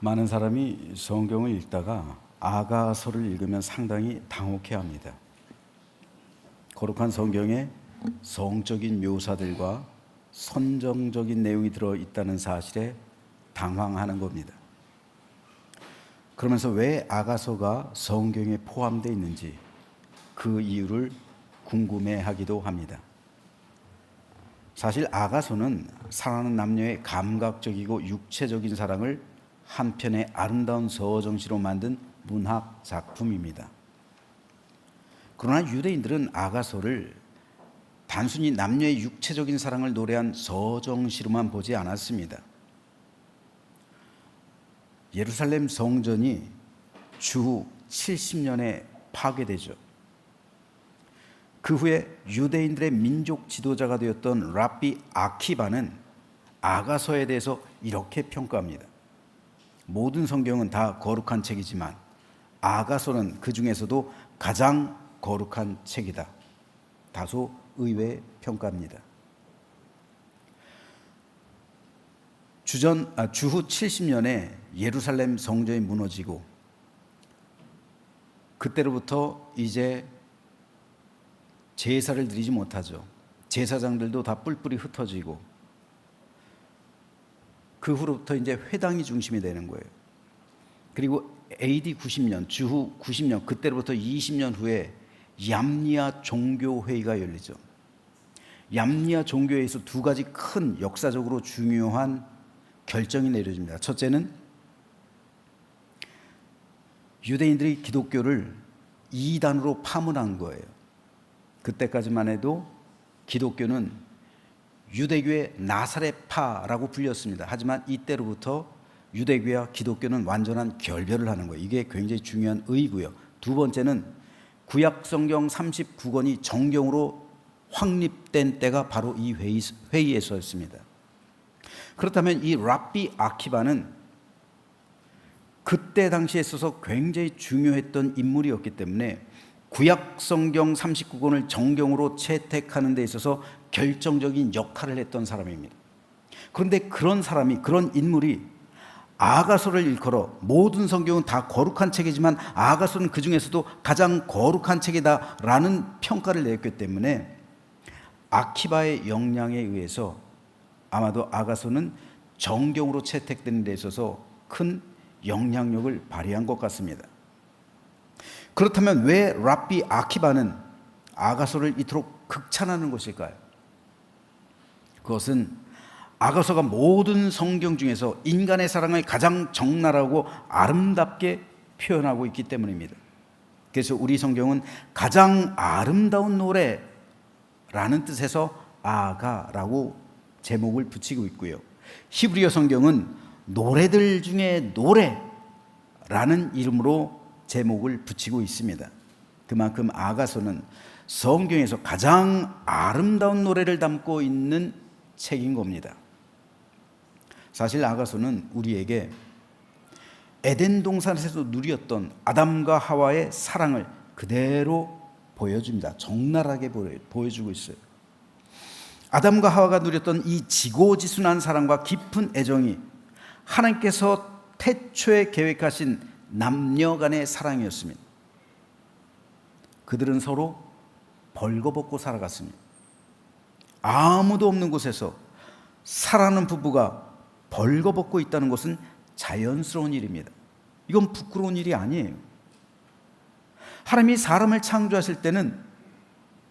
많은 사람이 성경을 읽다가 아가서를 읽으면 상당히 당혹해합니다. 거룩한 성경에 성적인 묘사들과 선정적인 내용이 들어있다는 사실에 당황하는 겁니다. 그러면서 왜 아가서가 성경에 포함되어 있는지 그 이유를 궁금해하기도 합니다. 사실 아가서는 사랑하는 남녀의 감각적이고 육체적인 사랑을 한편의 아름다운 서정시로 만든 문학 작품입니다. 그러나 유대인들은 아가서를 단순히 남녀의 육체적인 사랑을 노래한 서정시로만 보지 않았습니다. 예루살렘 성전이 주후 70년에 파괴되죠. 그 후에 유대인들의 민족 지도자가 되었던 랍비 아키바는 아가서에 대해서 이렇게 평가합니다. 모든 성경은 다 거룩한 책이지만 아가서는 그 중에서도 가장 거룩한 책이다. 다소 의외의 평가입니다. 주후 70년에 예루살렘 성전이 무너지고 그때로부터 이제 제사를 드리지 못하죠. 제사장들도 다 뿔뿔이 흩어지고 그 후로부터 이제 회당이 중심이 되는 거예요. 그리고 AD 90년, 주후 90년, 그때로부터 20년 후에 얌니아 종교회의가 열리죠. 얌니아 종교회의에서 두 가지 큰 역사적으로 중요한 결정이 내려집니다. 첫째는 유대인들이 기독교를 이단으로 파문한 거예요. 그때까지만 해도 기독교는 유대교의 나사렛파라고 불렸습니다. 하지만 이때로부터 유대교와 기독교는 완전한 결별을 하는 거예요. 이게 굉장히 중요한 의의고요. 두 번째는 구약 성경 39권이 정경으로 확립된 때가 바로 이 회의에서였습니다. 그렇다면 이 랍비 아키바는 그때 당시에 있어서 굉장히 중요했던 인물이었기 때문에 구약 성경 39권을 정경으로 채택하는 데 있어서 결정적인 역할을 했던 사람입니다. 그런데 그런 인물이 아가서를 일컬어 모든 성경은 다 거룩한 책이지만 아가서는 그 중에서도 가장 거룩한 책이다라는 평가를 내렸기 때문에 아키바의 역량에 의해서 아마도 아가서는 정경으로 채택되는 데 있어서 큰 영향력을 발휘한 것 같습니다. 그렇다면 왜 랍비 아키바는 아가서를 이토록 극찬하는 것일까요? 그것은 아가서가 모든 성경 중에서 인간의 사랑을 가장 적나라하고 아름답게 표현하고 있기 때문입니다. 그래서 우리 성경은 가장 아름다운 노래라는 뜻에서 아가라고 제목을 붙이고 있고요. 히브리어 성경은 노래들 중에 노래라는 이름으로 제목을 붙이고 있습니다. 그만큼 아가서는 성경에서 가장 아름다운 노래를 담고 있는 책인 겁니다. 사실 아가서는 우리에게 에덴 동산에서 누렸던 아담과 하와의 사랑을 그대로 보여줍니다. 적나라하게 보여주고 있어요. 아담과 하와가 누렸던 이 지고지순한 사랑과 깊은 애정이 하나님께서 태초에 계획하신 남녀 간의 사랑이었습니다. 그들은 서로 벌거벗고 살아갔습니다. 아무도 없는 곳에서 사랑하는 부부가 벌거벗고 있다는 것은 자연스러운 일입니다. 이건 부끄러운 일이 아니에요. 하나님이 사람을 창조하실 때는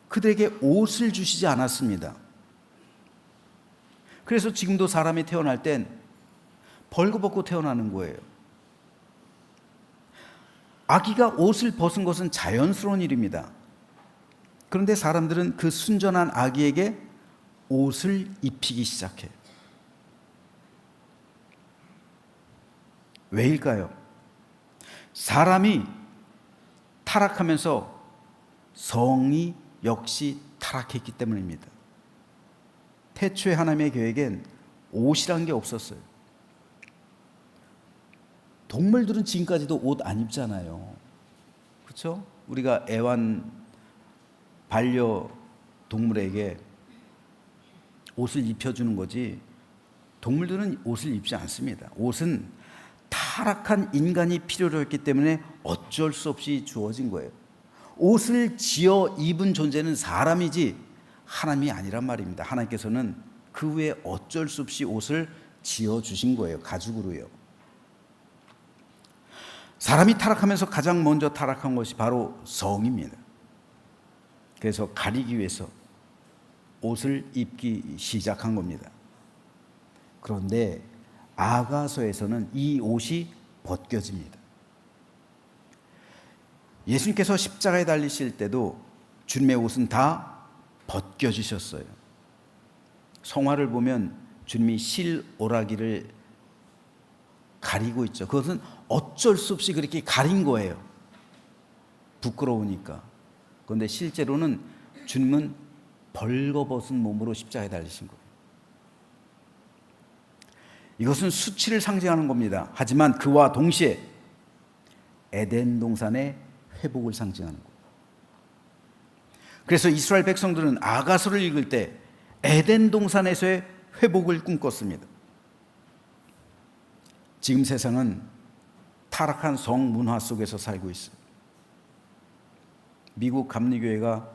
그들에게 옷을 주시지 않았습니다. 그래서 지금도 사람이 태어날 땐 벌거벗고 태어나는 거예요. 아기가 옷을 벗은 것은 자연스러운 일입니다. 그런데 사람들은 그 순전한 아기에게 옷을 입히기 시작해요. 왜일까요? 사람이 타락하면서 성이 역시 타락했기 때문입니다. 태초에 하나님의 계획엔 옷이란 게 없었어요. 동물들은 지금까지도 옷 안 입잖아요. 그렇죠? 우리가 반려동물에게 옷을 입혀주는 거지 동물들은 옷을 입지 않습니다. 옷은 다 타락한 인간이 필요로 했기 때문에 어쩔 수 없이 주어진 거예요. 옷을 지어 입은 존재는 사람이지 하나님이 아니란 말입니다. 하나님께서는 그 외에 어쩔 수 없이 옷을 지어 주신 거예요. 가죽으로요. 사람이 타락하면서 가장 먼저 타락한 것이 바로 성입니다. 그래서 가리기 위해서 옷을 입기 시작한 겁니다. 그런데 아가서에서는 이 옷이 벗겨집니다. 예수님께서 십자가에 달리실 때도 주님의 옷은 다 벗겨지셨어요. 성화를 보면 주님이 실오라기를 가리고 있죠. 그것은 어쩔 수 없이 그렇게 가린 거예요. 부끄러우니까. 그런데 실제로는 주님은 벌거벗은 몸으로 십자가에 달리신 거예요. 이것은 수치를 상징하는 겁니다. 하지만 그와 동시에 에덴 동산의 회복을 상징하는 거예요. 그래서 이스라엘 백성들은 아가서를 읽을 때 에덴 동산에서의 회복을 꿈꿨습니다. 지금 세상은 타락한 성문화 속에서 살고 있어요. 미국 감리교회가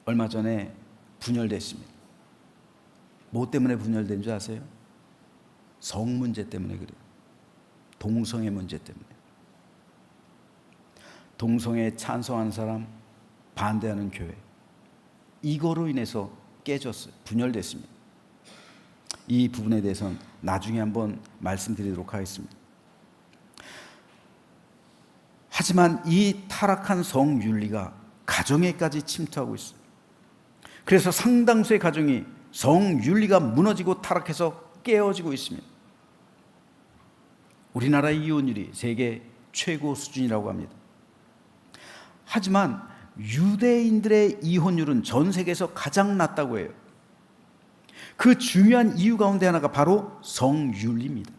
얼마 전에 분열됐습니다. 뭐 때문에 분열된 줄 아세요? 성 문제 때문에 그래요. 동성애 문제 때문에. 동성애에 찬성하는 사람, 반대하는 교회. 이거로 인해서 깨졌어요. 분열됐습니다. 이 부분에 대해서는 나중에 한번 말씀드리도록 하겠습니다. 하지만 이 타락한 성윤리가 가정에까지 침투하고 있어요. 그래서 상당수의 가정이 성윤리가 무너지고 타락해서 깨어지고 있습니다. 우리나라 이혼율이 세계 최고 수준이라고 합니다. 하지만 유대인들의 이혼율은 전 세계에서 가장 낮다고 해요. 그 중요한 이유 가운데 하나가 바로 성윤리입니다.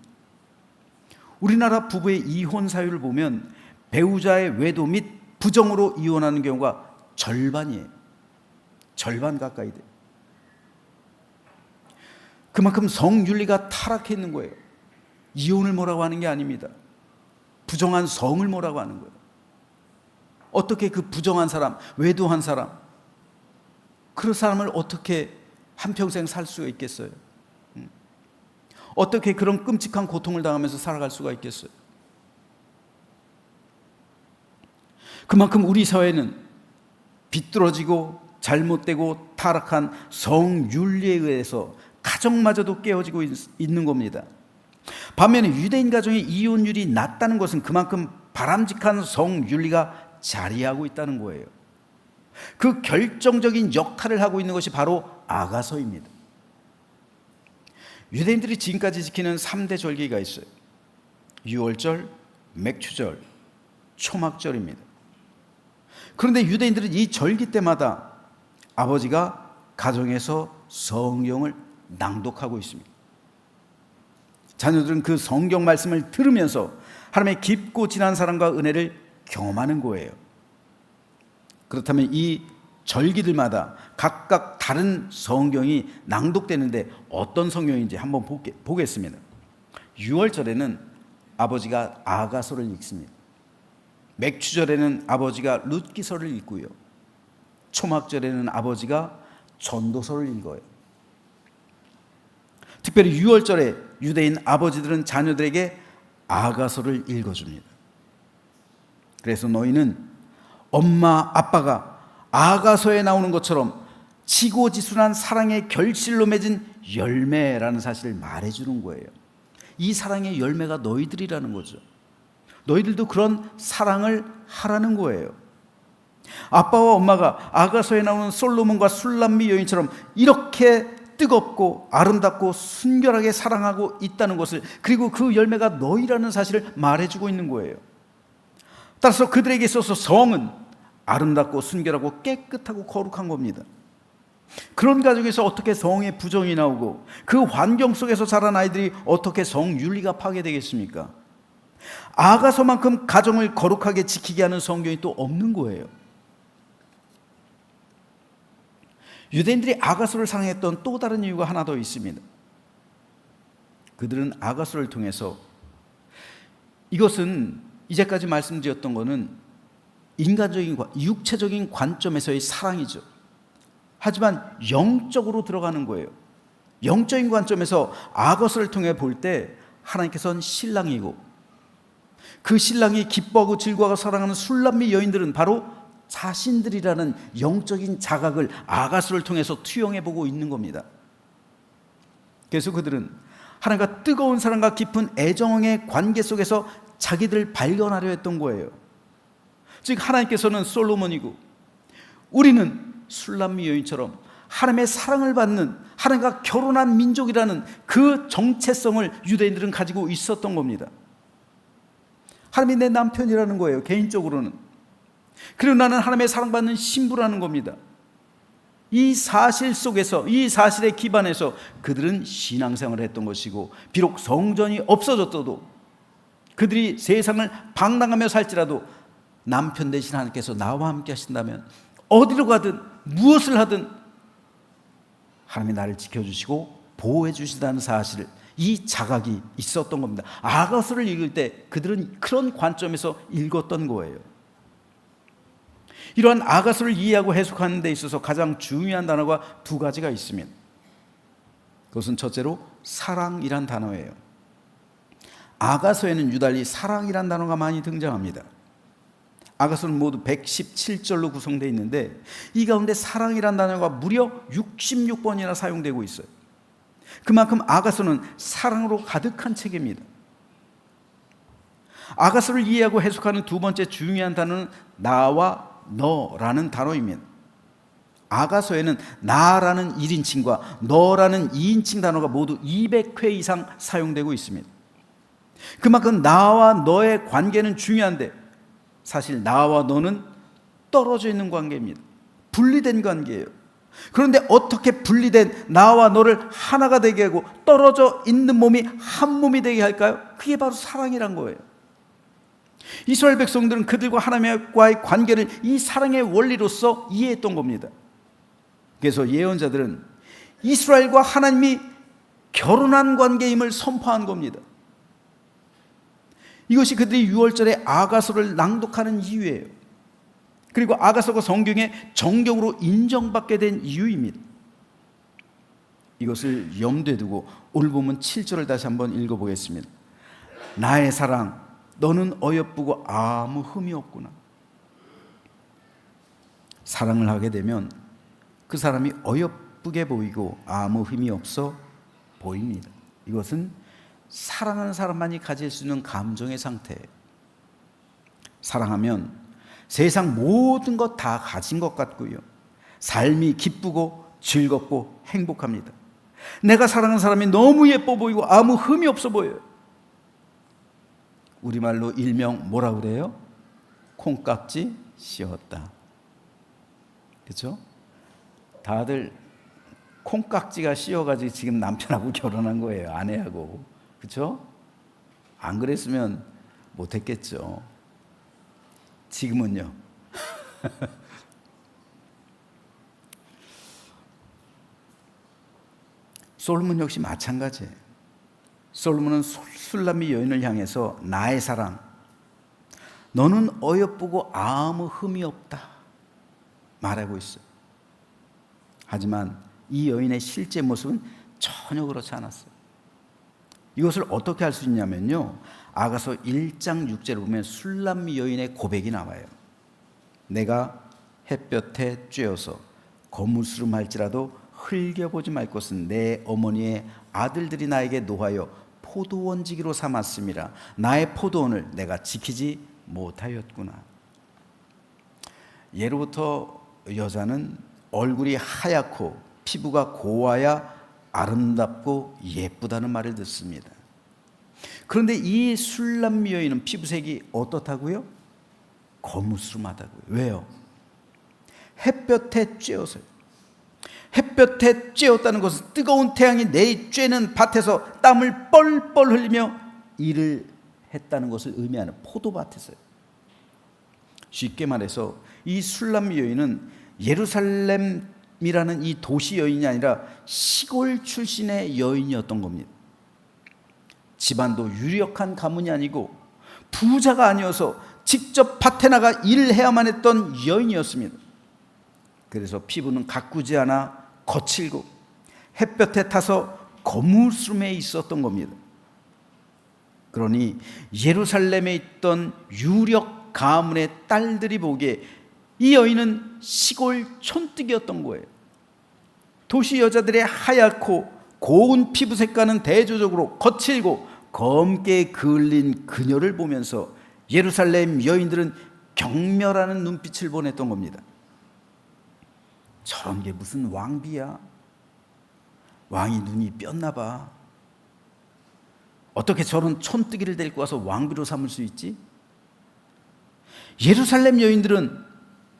우리나라 부부의 이혼 사유를 보면 배우자의 외도 및 부정으로 이혼하는 경우가 절반이에요. 절반 가까이 돼요. 그만큼 성윤리가 타락해 있는 거예요. 이혼을 뭐라고 하는 게 아닙니다. 부정한 성을 뭐라고 하는 거예요. 어떻게 그 부정한 사람, 외도한 사람, 그 사람을 어떻게 한평생 살 수가 있겠어요? 어떻게 그런 끔찍한 고통을 당하면서 살아갈 수가 있겠어요? 그만큼 우리 사회는 비뚤어지고 잘못되고 타락한 성윤리에 의해서 가정마저도 깨어지고 있는 겁니다. 반면에 유대인 가정의 이혼율이 낮다는 것은 그만큼 바람직한 성윤리가 자리하고 있다는 거예요. 그 결정적인 역할을 하고 있는 것이 바로 아가서입니다. 유대인들이 지금까지 지키는 3대 절기가 있어요. 유월절, 맥추절, 초막절입니다. 그런데 유대인들은 이 절기 때마다 아버지가 가정에서 성경을 낭독하고 있습니다. 자녀들은 그 성경 말씀을 들으면서 하나님의 깊고 진한 사랑과 은혜를 경험하는 거예요. 그렇다면 이 절기들마다 각각 다른 성경이 낭독되는데 어떤 성경인지 한번 보겠습니다. 6월절에는 아버지가 아가서를 읽습니다. 맥추절에는 아버지가 룻기서를 읽고요. 초막절에는 아버지가 전도서를 읽어요. 특별히 6월절에 유대인 아버지들은 자녀들에게 아가서를 읽어줍니다. 그래서 너희는 엄마 아빠가 아가서에 나오는 것처럼 지고지순한 사랑의 결실로 맺은 열매라는 사실을 말해주는 거예요. 이 사랑의 열매가 너희들이라는 거죠. 너희들도 그런 사랑을 하라는 거예요. 아빠와 엄마가 아가서에 나오는 솔로몬과 술람미 여인처럼 이렇게 뜨겁고 아름답고 순결하게 사랑하고 있다는 것을, 그리고 그 열매가 너희라는 사실을 말해주고 있는 거예요. 따라서 그들에게 있어서 성은 아름답고 순결하고 깨끗하고 거룩한 겁니다. 그런 가정에서 어떻게 성의 부정이 나오고 그 환경 속에서 자란 아이들이 어떻게 성윤리가 파괴되겠습니까? 아가서만큼 가정을 거룩하게 지키게 하는 성경이 또 없는 거예요. 유대인들이 아가서를 사랑했던 또 다른 이유가 하나 더 있습니다. 그들은 아가서를 통해서 이것은 이제까지 말씀드렸던 것은 인간적인, 육체적인 관점에서의 사랑이죠. 하지만 영적으로 들어가는 거예요. 영적인 관점에서 아거스를 통해 볼 때 하나님께서는 신랑이고, 그 신랑이 기뻐하고 즐거워하고 사랑하는 술람미 여인들은 바로 자신들이라는 영적인 자각을 아가스를 통해서 투영해 보고 있는 겁니다. 그래서 그들은 하나님과 뜨거운 사랑과 깊은 애정의 관계 속에서 자기들을 발견하려 했던 거예요. 즉 하나님께서는 솔로몬이고 우리는 술람미 여인처럼 하나님의 사랑을 받는, 하나님과 결혼한 민족이라는 그 정체성을 유대인들은 가지고 있었던 겁니다. 하나님이 내 남편이라는 거예요, 개인적으로는. 그리고 나는 하나님의 사랑받는 신부라는 겁니다. 이 사실 속에서, 이 사실에 기반해서 그들은 신앙생활을 했던 것이고, 비록 성전이 없어졌어도 그들이 세상을 방랑하며 살지라도 남편 대신 하나님께서 나와 함께 하신다면 어디로 가든 무엇을 하든 하나님이 나를 지켜주시고 보호해 주신다는 사실, 이 자각이 있었던 겁니다. 아가서를 읽을 때 그들은 그런 관점에서 읽었던 거예요. 이러한 아가서를 이해하고 해석하는 데 있어서 가장 중요한 단어가 두 가지가 있습니다. 그것은 첫째로 사랑이란 단어예요. 아가서에는 유달리 사랑이란 단어가 많이 등장합니다. 아가서는 모두 117절로 구성되어 있는데 이 가운데 사랑이란 단어가 무려 66번이나 사용되고 있어요. 그만큼 아가서는 사랑으로 가득한 책입니다. 아가서를 이해하고 해석하는 두 번째 중요한 단어는 나와 너라는 단어입니다. 아가서에는 나라는 1인칭과 너라는 2인칭 단어가 모두 200회 이상 사용되고 있습니다. 그만큼 나와 너의 관계는 중요한데 사실 나와 너는 떨어져 있는 관계입니다. 분리된 관계예요. 그런데 어떻게 분리된 나와 너를 하나가 되게 하고 떨어져 있는 몸이 한 몸이 되게 할까요? 그게 바로 사랑이란 거예요. 이스라엘 백성들은 그들과 하나님과의 관계를 이 사랑의 원리로서 이해했던 겁니다. 그래서 예언자들은 이스라엘과 하나님이 결혼한 관계임을 선포한 겁니다. 이것이 그들이 6월절에 아가서를 낭독하는 이유예요. 그리고 아가서가 성경의 정경으로 인정받게 된 이유입니다. 이것을 염두에 두고 오늘 본문 7절을 다시 한번 읽어보겠습니다. 나의 사랑, 너는 어여쁘고 아무 흠이 없구나. 사랑을 하게 되면 그 사람이 어여쁘게 보이고 아무 흠이 없어 보입니다. 이것은 사랑하는 사람만이 가질 수 있는 감정의 상태예요. 사랑하면 세상 모든 것 다 가진 것 같고요, 삶이 기쁘고 즐겁고 행복합니다. 내가 사랑하는 사람이 너무 예뻐 보이고 아무 흠이 없어 보여요. 우리말로 일명 뭐라 그래요? 콩깍지 씌웠다. 그렇죠? 다들 콩깍지가 씌워가지고 지금 남편하고 결혼한 거예요, 아내하고. 그렇죠? 안 그랬으면 못했겠죠. 지금은요. 솔로몬 역시 마찬가지예요. 솔로몬은 술람미 여인을 향해서 나의 사랑, 너는 어여쁘고 아무 흠이 없다 말하고 있어요. 하지만 이 여인의 실제 모습은 전혀 그렇지 않았어요. 이것을 어떻게 할 수 있냐면요, 아가서 1장 6절을 보면 술람미 여인의 고백이 나와요. 내가 햇볕에 쬐어서 거무스름할지라도 흘겨보지 말 것은 내 어머니의 아들들이 나에게 노하여 포도원지기로 삼았음이라. 나의 포도원을 내가 지키지 못하였구나. 예로부터 여자는 얼굴이 하얗고 피부가 고와야 아름답고 예쁘다는 말을 듣습니다. 그런데 이 술람미 여인은 피부색이 어떻다고요? 거무스름하다고요. 왜요? 햇볕에 쬐어서요. 햇볕에 쬐었다는 것은 뜨거운 태양이 내 쬐는 밭에서 땀을 뻘뻘 흘리며 일을 했다는 것을 의미하는 포도밭에서요. 쉽게 말해서 이 술람미 여인은 예루살렘이라는 이 도시 여인이 아니라 시골 출신의 여인이었던 겁니다. 집안도 유력한 가문이 아니고 부자가 아니어서 직접 밭에 나가 일을 해야만 했던 여인이었습니다. 그래서 피부는 가꾸지 않아 거칠고 햇볕에 타서 거무스름에 있었던 겁니다. 그러니 예루살렘에 있던 유력 가문의 딸들이 보기에 이 여인은 시골 촌뜨기였던 거예요. 도시 여자들의 하얗고 고운 피부 색깔은 대조적으로 거칠고 검게 그을린 그녀를 보면서 예루살렘 여인들은 경멸하는 눈빛을 보냈던 겁니다. 저런 게 무슨 왕비야? 왕이 눈이 뼈나 봐. 어떻게 저런 촌뜨기를 데리고 와서 왕비로 삼을 수 있지? 예루살렘 여인들은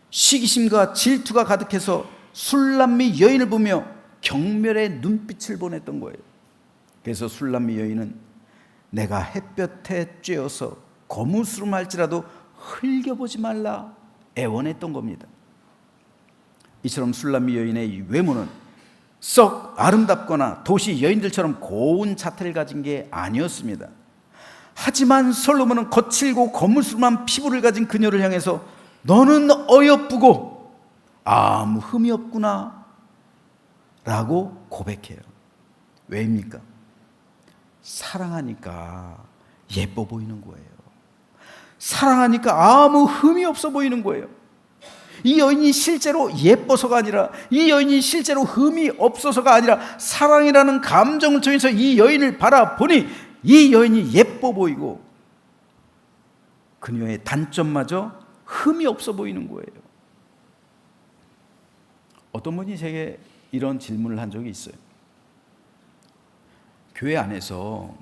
시기심과 질투가 가득해서 술람미 여인을 보며 경멸의 눈빛을 보냈던 거예요. 그래서 술람미 여인은 내가 햇볕에 쬐어서 거무스름할지라도 흘겨보지 말라 애원했던 겁니다. 이처럼 술람미 여인의 외모는 썩 아름답거나 도시 여인들처럼 고운 자태를 가진 게 아니었습니다. 하지만 솔로몬은 거칠고 거무스름한 피부를 가진 그녀를 향해서 너는 어여쁘고 아무 흠이 없구나 라고 고백해요. 왜입니까? 사랑하니까 예뻐 보이는 거예요. 사랑하니까 아무 흠이 없어 보이는 거예요. 이 여인이 실제로 예뻐서가 아니라, 이 여인이 실제로 흠이 없어서가 아니라 사랑이라는 감정을 통해서 이 여인을 바라보니 이 여인이 예뻐 보이고 그녀의 단점마저 흠이 없어 보이는 거예요. 어떤 분이 제게 이런 질문을 한 적이 있어요. 교회 안에서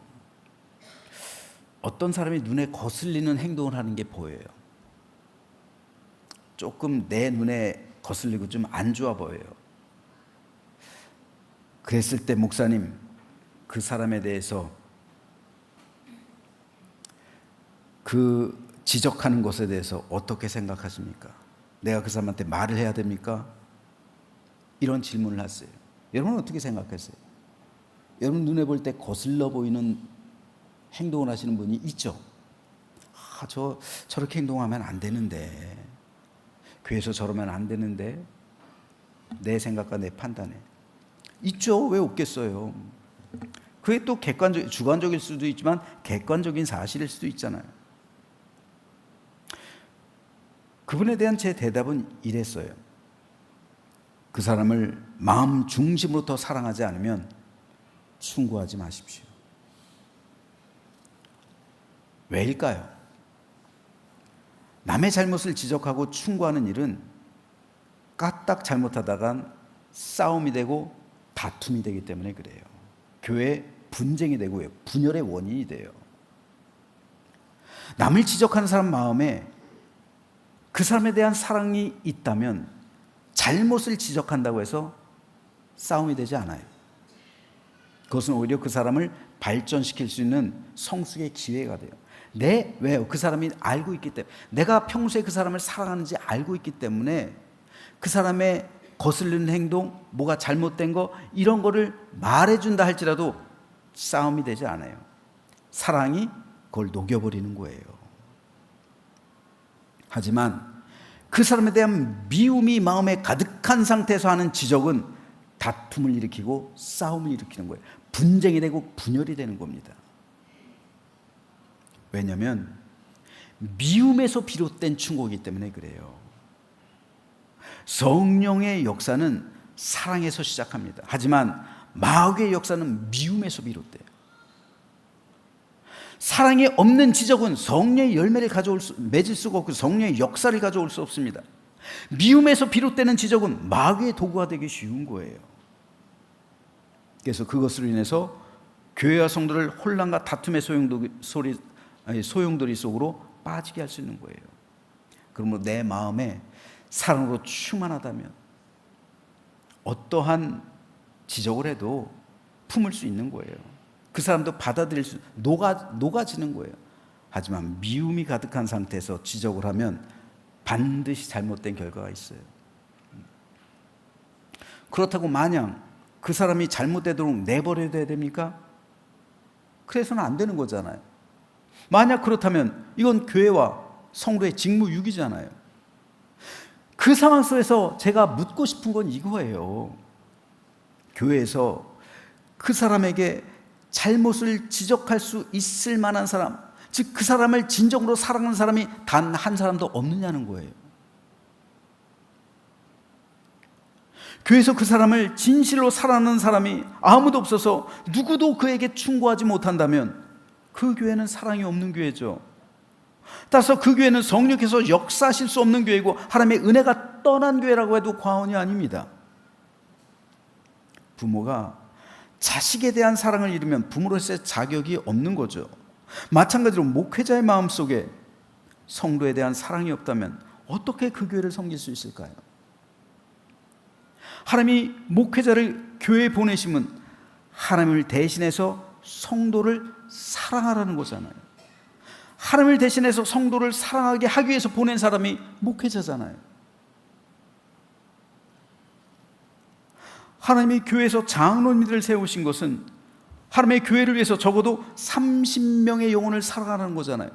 어떤 사람이 눈에 거슬리는 행동을 하는 게 보여요. 조금 내 눈에 거슬리고 좀 안 좋아 보여요. 그랬을 때 목사님, 그 사람에 대해서 그 지적하는 것에 대해서 어떻게 생각하십니까? 내가 그 사람한테 말을 해야 됩니까? 이런 질문을 하세요. 여러분은 어떻게 생각하세요? 여러분 눈에 볼 때 거슬러 보이는 행동을 하시는 분이 있죠? 저렇게 행동하면 안 되는데, 교회에서 저러면 안 되는데, 내 생각과 내 판단에 있죠. 왜 없겠어요? 그게 또 주관적일 수도 있지만 객관적인 사실일 수도 있잖아요. 그분에 대한 제 대답은 이랬어요. 그 사람을 마음 중심으로 더 사랑하지 않으면 충고하지 마십시오. 왜일까요? 남의 잘못을 지적하고 충고하는 일은 까딱 잘못하다간 싸움이 되고 다툼이 되기 때문에 그래요. 교회 분쟁이 되고요. 분열의 원인이 돼요. 남을 지적하는 사람 마음에 그 사람에 대한 사랑이 있다면 잘못을 지적한다고 해서 싸움이 되지 않아요. 그것은 오히려 그 사람을 발전시킬 수 있는 성숙의 기회가 돼요. 왜요? 그 사람이 알고 있기 때문에, 내가 평소에 그 사람을 사랑하는지 알고 있기 때문에 그 사람의 거슬리는 행동, 뭐가 잘못된 거, 이런 거를 말해준다 할지라도 싸움이 되지 않아요. 사랑이 그걸 녹여버리는 거예요. 하지만 그 사람에 대한 미움이 마음에 가득한 상태에서 하는 지적은 다툼을 일으키고 싸움을 일으키는 거예요. 분쟁이 되고 분열이 되는 겁니다. 왜냐하면 미움에서 비롯된 충고이기 때문에 그래요. 성령의 역사는 사랑에서 시작합니다. 하지만 마귀의 역사는 미움에서 비롯돼요. 사랑이 없는 지적은 성령의 열매를 맺을 수가 없고 성령의 역사를 가져올 수 없습니다. 미움에서 비롯되는 지적은 마귀의 도구가 되기 쉬운 거예요. 그래서 그것으로 인해서 교회와 성도를 혼란과 다툼의 소용돌이 속으로 빠지게 할 수 있는 거예요. 그러므로 내 마음에 사랑으로 충만하다면 어떠한 지적을 해도 품을 수 있는 거예요. 그 사람도 받아들일 수, 녹아지는 거예요. 하지만 미움이 가득한 상태에서 지적을 하면 반드시 잘못된 결과가 있어요. 그렇다고 마냥 그 사람이 잘못되도록 내버려둬야 됩니까? 그래서는 안 되는 거잖아요. 만약 그렇다면 이건 교회와 성도의 직무유기잖아요. 그 상황 속에서 제가 묻고 싶은 건 이거예요. 교회에서 그 사람에게 잘못을 지적할 수 있을 만한 사람, 즉 그 사람을 진정으로 사랑하는 사람이 단 한 사람도 없느냐는 거예요. 교회에서 그 사람을 진실로 사랑하는 사람이 아무도 없어서 누구도 그에게 충고하지 못한다면 그 교회는 사랑이 없는 교회죠. 따라서 그 교회는 성령께서 역사하실 수 없는 교회고 하나님의 은혜가 떠난 교회라고 해도 과언이 아닙니다. 부모가 자식에 대한 사랑을 잃으면 부모로서의 자격이 없는 거죠. 마찬가지로 목회자의 마음속에 성도에 대한 사랑이 없다면 어떻게 그 교회를 섬길 수 있을까요? 하나님이 목회자를 교회에 보내심은 하나님을 대신해서 성도를 사랑하라는 거잖아요. 하나님을 대신해서 성도를 사랑하게 하기 위해서 보낸 사람이 목회자잖아요. 하나님이 교회에서 장로님들을 세우신 것은 하나님의 교회를 위해서 적어도 30명의 영혼을 사랑하라는 거잖아요.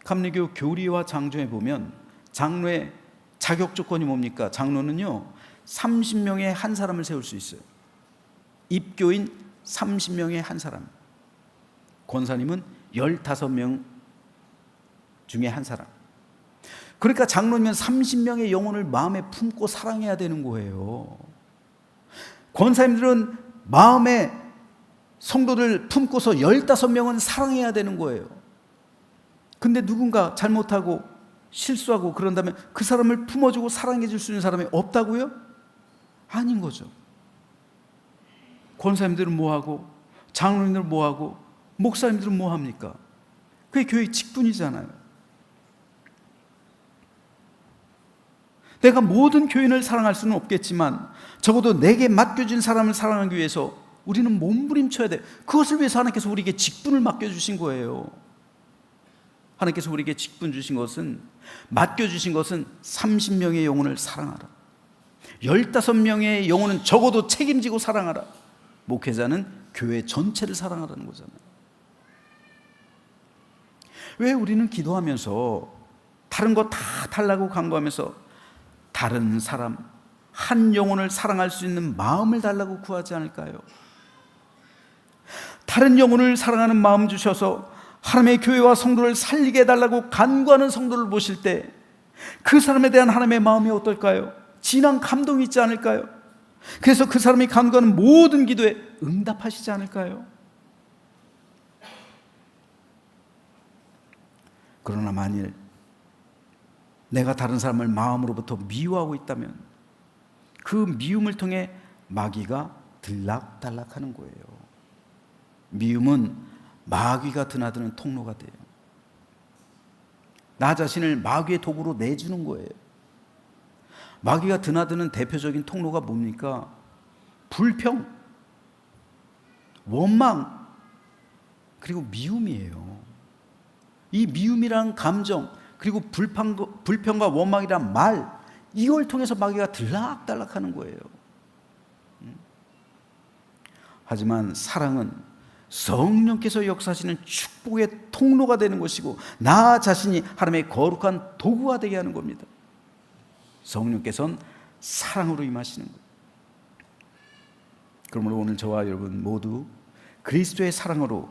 감리교 교리와 장조에 보면 장로의 자격 조건이 뭡니까? 장로는요 30명의 한 사람을 세울 수 있어요. 입교인 30명의 한 사람, 권사님은 15명 중에 한 사람. 그러니까 장로님은 30명의 영혼을 마음에 품고 사랑해야 되는 거예요. 권사님들은 마음에 성도를 품고서 15명은 사랑해야 되는 거예요. 근데 누군가 잘못하고 실수하고 그런다면 그 사람을 품어주고 사랑해 줄 수 있는 사람이 없다고요? 아닌 거죠. 권사님들은 뭐하고 장로님들은 뭐하고 목사님들은 뭐합니까? 그게 교회 직분이잖아요. 내가 모든 교인을 사랑할 수는 없겠지만 적어도 내게 맡겨진 사람을 사랑하기 위해서 우리는 몸부림쳐야 돼. 그것을 위해서 하나님께서 우리에게 직분을 맡겨주신 거예요. 하나님께서 우리에게 직분 주신 것은, 맡겨주신 것은 30명의 영혼을 사랑하라, 15명의 영혼은 적어도 책임지고 사랑하라. 목회자는 교회 전체를 사랑하라는 거잖아요. 왜 우리는 기도하면서 다른 거 다 달라고 간구하면서 다른 사람 한 영혼을 사랑할 수 있는 마음을 달라고 구하지 않을까요? 다른 영혼을 사랑하는 마음 주셔서 하나님의 교회와 성도를 살리게 해달라고 간구하는 성도를 보실 때 그 사람에 대한 하나님의 마음이 어떨까요? 진한 감동이 있지 않을까요? 그래서 그 사람이 간구하는 모든 기도에 응답하시지 않을까요? 그러나 만일 내가 다른 사람을 마음으로부터 미워하고 있다면 그 미움을 통해 마귀가 들락달락하는 거예요. 미움은 마귀가 드나드는 통로가 돼요. 나 자신을 마귀의 도구로 내주는 거예요. 마귀가 드나드는 대표적인 통로가 뭡니까? 불평, 원망, 그리고 미움이에요. 이 미움이란 감정, 그리고 불평과 원망이란 말, 이걸 통해서 마귀가 들락달락하는 거예요. 하지만 사랑은 성령께서 역사하시는 축복의 통로가 되는 것이고 나 자신이 하나님의 거룩한 도구가 되게 하는 겁니다. 성령께서는 사랑으로 임하시는 거예요. 그러므로 오늘 저와 여러분 모두 그리스도의 사랑으로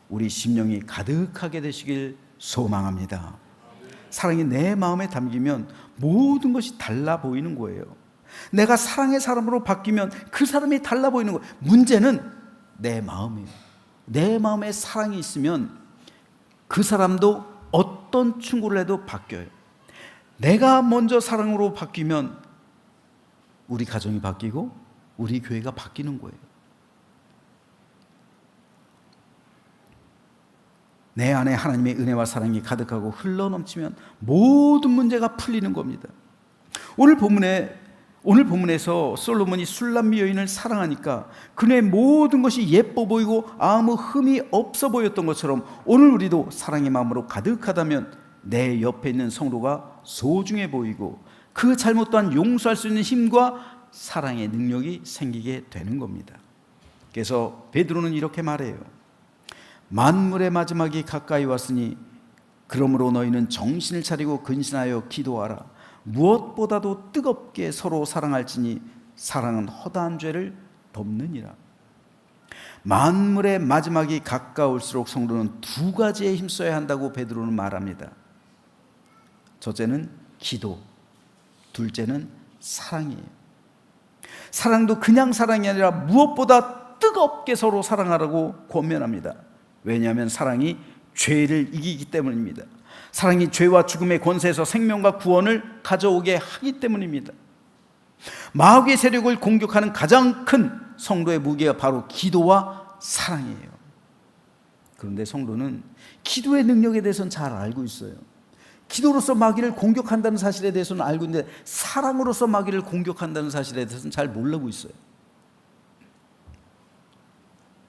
우리 심령이 가득하게 되시길 소망합니다. 사랑이 내 마음에 담기면 모든 것이 달라 보이는 거예요. 내가 사랑의 사람으로 바뀌면 그 사람이 달라 보이는 거예요. 문제는 내 마음이에요. 내 마음에 사랑이 있으면 그 사람도 어떤 충고를 해도 바뀌어요. 내가 먼저 사랑으로 바뀌면 우리 가정이 바뀌고 우리 교회가 바뀌는 거예요. 내 안에 하나님의 은혜와 사랑이 가득하고 흘러넘치면 모든 문제가 풀리는 겁니다. 오늘 본문에서 솔로몬이 술람미 여인을 사랑하니까 그의 모든 것이 예뻐 보이고 아무 흠이 없어 보였던 것처럼 오늘 우리도 사랑의 마음으로 가득하다면 내 옆에 있는 성도가 소중해 보이고 그 잘못 또한 용서할 수 있는 힘과 사랑의 능력이 생기게 되는 겁니다. 그래서 베드로는 이렇게 말해요. 만물의 마지막이 가까이 왔으니 그러므로 너희는 정신을 차리고 근신하여 기도하라. 무엇보다도 뜨겁게 서로 사랑할지니 사랑은 허다한 죄를 덮느니라. 만물의 마지막이 가까울수록 성도는 두 가지에 힘써야 한다고 베드로는 말합니다. 첫째는 기도, 둘째는 사랑이에요. 사랑도 그냥 사랑이 아니라 무엇보다 뜨겁게 서로 사랑하라고 권면합니다. 왜냐하면 사랑이 죄를 이기기 때문입니다. 사랑이 죄와 죽음의 권세에서 생명과 구원을 가져오게 하기 때문입니다. 마귀의 세력을 공격하는 가장 큰 성도의 무기가 바로 기도와 사랑이에요. 그런데 성도는 기도의 능력에 대해서는 잘 알고 있어요. 기도로서 마귀를 공격한다는 사실에 대해서는 알고 있는데 사랑으로서 마귀를 공격한다는 사실에 대해서는 잘 모르고 있어요.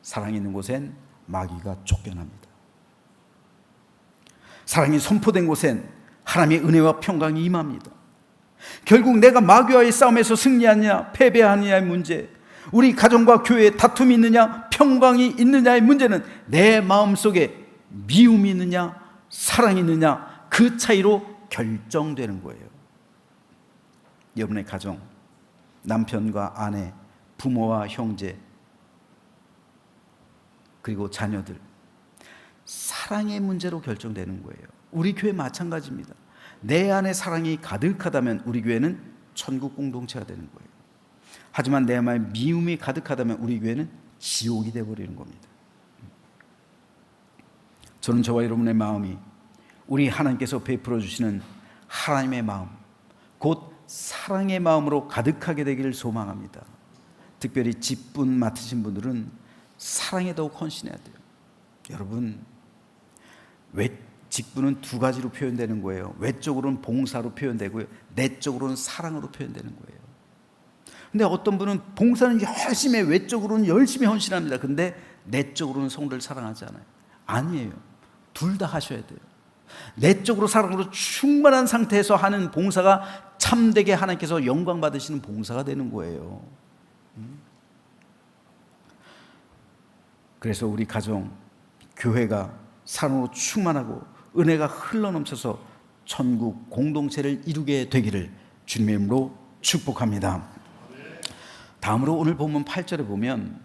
사랑이 있는 곳엔 마귀가 쫓겨납니다. 사랑이 선포된 곳엔 하나님의 은혜와 평강이 임합니다. 결국 내가 마귀와의 싸움에서 승리하느냐 패배하느냐의 문제, 우리 가정과 교회에 다툼이 있느냐 평강이 있느냐의 문제는 내 마음속에 미움이 있느냐 사랑이 있느냐 그 차이로 결정되는 거예요. 여러분의 가정, 남편과 아내, 부모와 형제, 그리고 자녀들, 사랑의 문제로 결정되는 거예요. 우리 교회 마찬가지입니다. 내 안에 사랑이 가득하다면 우리 교회는 천국 공동체가 되는 거예요. 하지만 내 마음에 미움이 가득하다면 우리 교회는 지옥이 되어버리는 겁니다. 저는 저와 여러분의 마음이 우리 하나님께서 베풀어 주시는 하나님의 마음, 곧 사랑의 마음으로 가득하게 되기를 소망합니다. 특별히 직분 맡으신 분들은 사랑에 더욱 헌신해야 돼요. 여러분, 직분은 두 가지로 표현되는 거예요. 외적으로는 봉사로 표현되고요, 내적으로는 사랑으로 표현되는 거예요. 근데 어떤 분은 봉사는 열심히 해, 외적으로는 열심히 헌신합니다. 근데 내적으로는 성도를 사랑하지 않아요. 아니에요. 둘 다 하셔야 돼요. 내적으로 사랑으로 충만한 상태에서 하는 봉사가 참되게 하나님께서 영광 받으시는 봉사가 되는 거예요. 그래서 우리 가정, 교회가 사랑으로 충만하고 은혜가 흘러넘쳐서 천국 공동체를 이루게 되기를 주님의 이름으로 축복합니다. 다음으로 오늘 본문 8절에 보면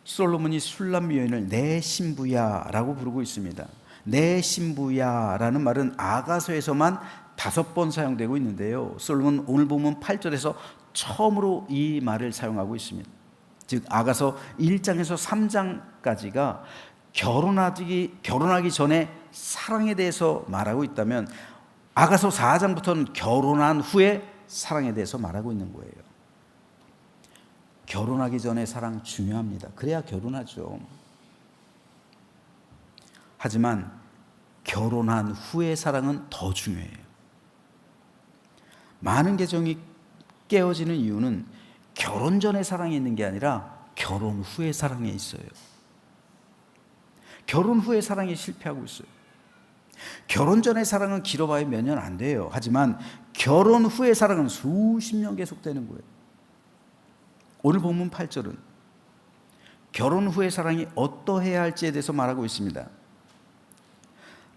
솔로몬이 술람 여인을 내 신부야라고 부르고 있습니다. 내 신부야라는 말은 아가서에서만 5번 사용되고 있는데요, 솔로몬 오늘 본문 8절에서 처음으로 이 말을 사용하고 있습니다. 즉 아가서 1장에서 3장까지가 결혼하기 전에 사랑에 대해서 말하고 있다면 아가서 4장부터는 결혼한 후에 사랑에 대해서 말하고 있는 거예요. 결혼하기 전에 사랑 중요합니다. 그래야 결혼하죠. 하지만 결혼한 후의 사랑은 더 중요해요. 많은 가정이 깨어지는 이유는 결혼 전에 사랑이 있는 게 아니라 결혼 후에 사랑이 있어요. 결혼 후에 사랑이 실패하고 있어요. 결혼 전의 사랑은 길어봐야 몇 년 안 돼요. 하지만 결혼 후의 사랑은 수십 년 계속되는 거예요. 오늘 본문 8절은 결혼 후의 사랑이 어떠해야 할지에 대해서 말하고 있습니다.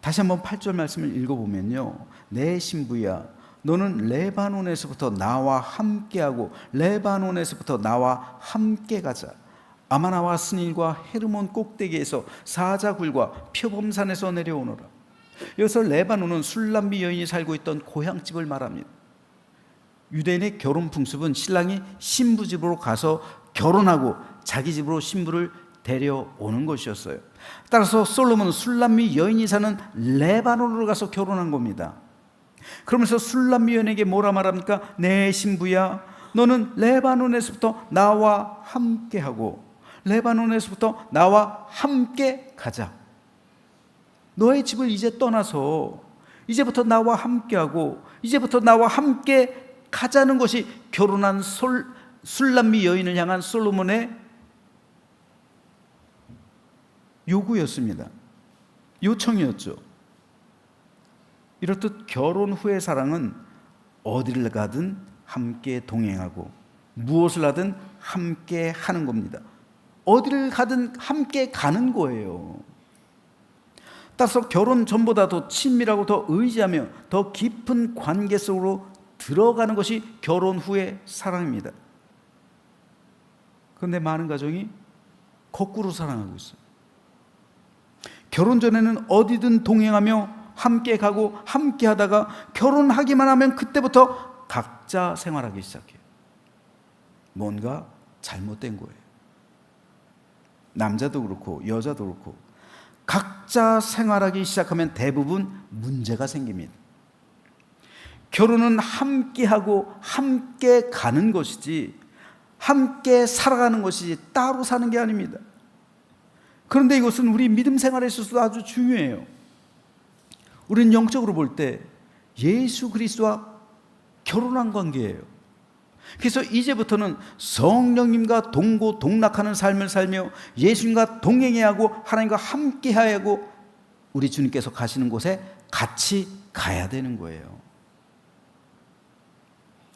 다시 한번 8절 말씀을 읽어보면요, 내 신부야 너는 레바논에서부터 나와 함께하고 레바논에서부터 나와 함께 가자. 아마나와 스닐과 헤르몬 꼭대기에서 사자굴과 표범산에서 내려오너라. 여기서 레바논은 술람미 여인이 살고 있던 고향집을 말합니다. 유대인의 결혼 풍습은 신랑이 신부 집으로 가서 결혼하고 자기 집으로 신부를 데려오는 것이었어요. 따라서 솔로몬은 술람미 여인이 사는 레바논으로 가서 결혼한 겁니다. 그러면서 술람미 여인에게 뭐라 말합니까? 내 신부야 너는 레바논에서부터 나와 함께하고 레바논에서부터 나와 함께 가자. 너의 집을 이제 떠나서 이제부터 나와 함께하고 이제부터 나와 함께 가자는 것이 결혼한 술람미 여인을 향한 솔로몬의 요구였습니다. 요청이었죠. 이렇듯 결혼 후의 사랑은 어디를 가든 함께 동행하고 무엇을 하든 함께 하는 겁니다. 어디를 가든 함께 가는 거예요. 따라서 결혼 전보다 더 친밀하고 더 의지하며 더 깊은 관계 속으로 들어가는 것이 결혼 후의 사랑입니다. 그런데 많은 가정이 거꾸로 사랑하고 있어요. 결혼 전에는 어디든 동행하며 함께 가고 함께 하다가 결혼하기만 하면 그때부터 각자 생활하기 시작해요. 뭔가 잘못된 거예요. 남자도 그렇고 여자도 그렇고 각자 생활하기 시작하면 대부분 문제가 생깁니다. 결혼은 함께하고 함께 가는 것이지 함께 살아가는 것이지 따로 사는 게 아닙니다. 그런데 이것은 우리 믿음 생활에 있어서도 아주 중요해요. 우리는 영적으로 볼 때 예수 그리스도와 결혼한 관계예요. 그래서 이제부터는 성령님과 동고동락하는 삶을 살며 예수님과 동행해야 하고 하나님과 함께해야 하고 우리 주님께서 가시는 곳에 같이 가야 되는 거예요.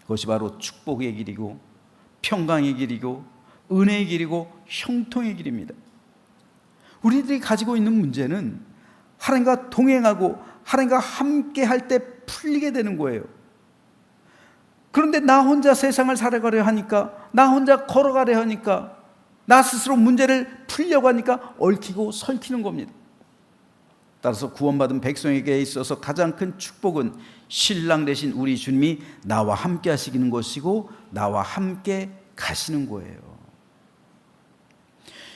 그것이 바로 축복의 길이고 평강의 길이고 은혜의 길이고 형통의 길입니다. 우리들이 가지고 있는 문제는 하나님과 동행하고 하나님과 함께 할 때 풀리게 되는 거예요. 그런데 나 혼자 세상을 살아가려 하니까, 나 혼자 걸어가려 하니까, 나 스스로 문제를 풀려고 하니까 얽히고 설키는 겁니다. 따라서 구원받은 백성에게 있어서 가장 큰 축복은 신랑 되신 우리 주님이 나와 함께 하시는 것이고 나와 함께 가시는 거예요.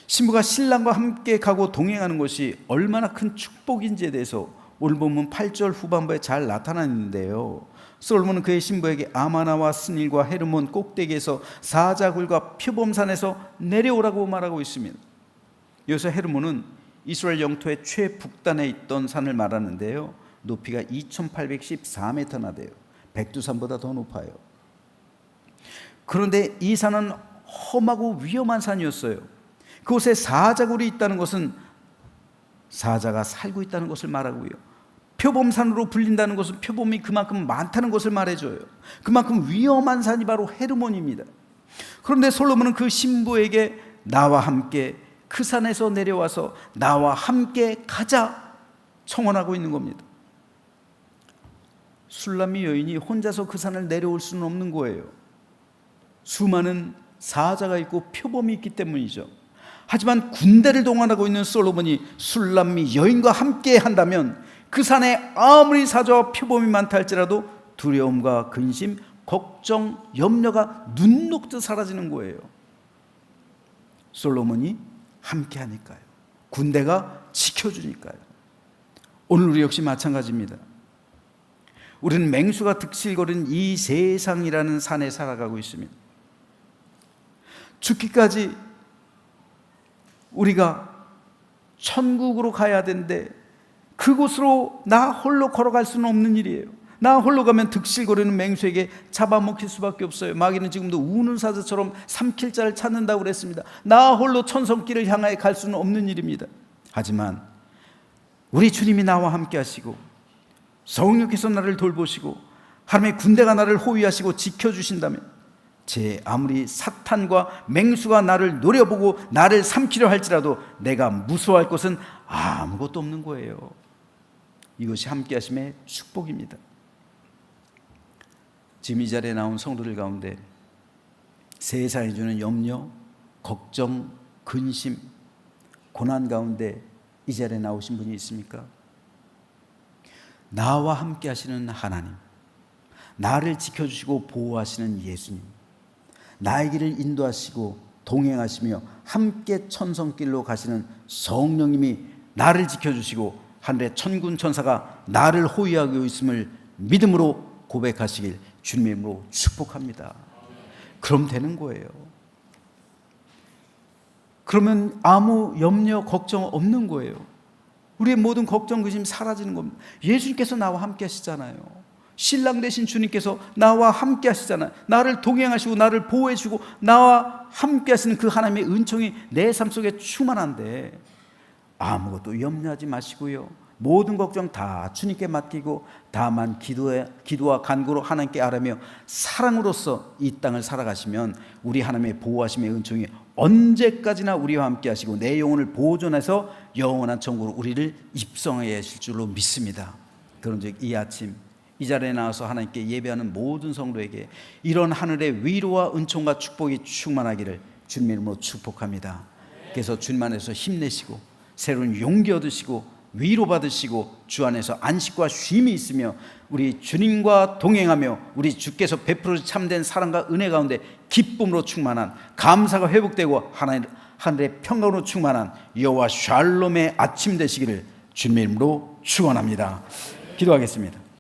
신부가 신랑과 함께 가고 동행하는 것이 얼마나 큰 축복인지에 대해서 오늘 본문 8절 후반부에 잘 나타나는데요. 솔로몬은 그의 신부에게 아마나와 스닐과 헤르몬 꼭대기에서 사자굴과 표범산에서 내려오라고 말하고 있습니다. 여기서 헤르몬은 이스라엘 영토의 최북단에 있던 산을 말하는데요. 높이가 2814m나 돼요. 백두산보다 더 높아요. 그런데 이 산은 험하고 위험한 산이었어요. 그곳에 사자굴이 있다는 것은 사자가 살고 있다는 것을 말하고요. 표범산으로 불린다는 것은 표범이 그만큼 많다는 것을 말해줘요. 그만큼 위험한 산이 바로 헤르몬입니다. 그런데 솔로몬은 그 신부에게 나와 함께 그 산에서 내려와서 나와 함께 가자 청원하고 있는 겁니다. 술람미 여인이 혼자서 그 산을 내려올 수는 없는 거예요. 수많은 사자가 있고 표범이 있기 때문이죠. 하지만 군대를 동원하고 있는 솔로몬이 술람미 여인과 함께 한다면 그 산에 아무리 사자와 표범이 많다 할지라도 두려움과 근심, 걱정, 염려가 눈 녹듯 사라지는 거예요. 솔로몬이 함께 하니까요. 군대가 지켜주니까요. 오늘 우리 역시 마찬가지입니다. 우리는 맹수가 득실거리는 이 세상이라는 산에 살아가고 있습니다. 죽기까지 우리가 천국으로 가야 되는데 그곳으로 나 홀로 걸어갈 수는 없는 일이에요. 나 홀로 가면 득실거리는 맹수에게 잡아먹힐 수밖에 없어요. 마귀는 지금도 우는 사자처럼 삼킬 자를 찾는다고 그랬습니다. 나 홀로 천성길을 향해 갈 수는 없는 일입니다. 하지만 우리 주님이 나와 함께 하시고 성령께서 나를 돌보시고 하나님의 군대가 나를 호위하시고 지켜주신다면 제 아무리 사탄과 맹수가 나를 노려보고 나를 삼키려 할지라도 내가 무서워할 것은 아무것도 없는 거예요. 이것이 함께 하심의 축복입니다. 지금 이 자리에 나온 성도들 가운데 세상이 주는 염려, 걱정, 근심, 고난 가운데 이 자리에 나오신 분이 있습니까? 나와 함께 하시는 하나님, 나를 지켜주시고 보호하시는 예수님, 나의 길을 인도하시고 동행하시며 함께 천성길로 가시는 성령님이 나를 지켜주시고 하늘의 천군 천사가 나를 호위하고 있음을 믿음으로 고백하시길 주님의 이름으로 축복합니다. 그럼 되는 거예요. 그러면 아무 염려 걱정 없는 거예요. 우리의 모든 걱정 근심 사라지는 겁니다. 예수님께서 나와 함께 하시잖아요. 신랑 되신 주님께서 나와 함께 하시잖아요. 나를 동행하시고 나를 보호해 주고 나와 함께 하시는 그 하나님의 은총이 내 삶 속에 충만한데 아무것도 염려하지 마시고요. 모든 걱정 다 주님께 맡기고 다만 기도와 간구로 하나님께 아뢰며 사랑으로서 이 땅을 살아가시면 우리 하나님의 보호하심의 은총이 언제까지나 우리와 함께 하시고 내 영혼을 보존해서 영원한 천국으로 우리를 입성하게 하실 줄로 믿습니다. 그런즉 이 아침 이 자리에 나와서 하나님께 예배하는 모든 성도에게 이런 하늘의 위로와 은총과 축복이 충만하기를 주님 이름으로 축복합니다. 그래서 주님 안에서 힘내시고 새로운 용기 얻으시고 위로받으시고 주 안에서 안식과 쉼이 있으며 우리 주님과 동행하며 우리 주께서 베풀어 참된 사랑과 은혜 가운데 기쁨으로 충만한 감사가 회복되고 하늘의 평강으로 충만한 여호와 샬롬의 아침 되시기를 주님의 이름으로 축원합니다. 기도하겠습니다.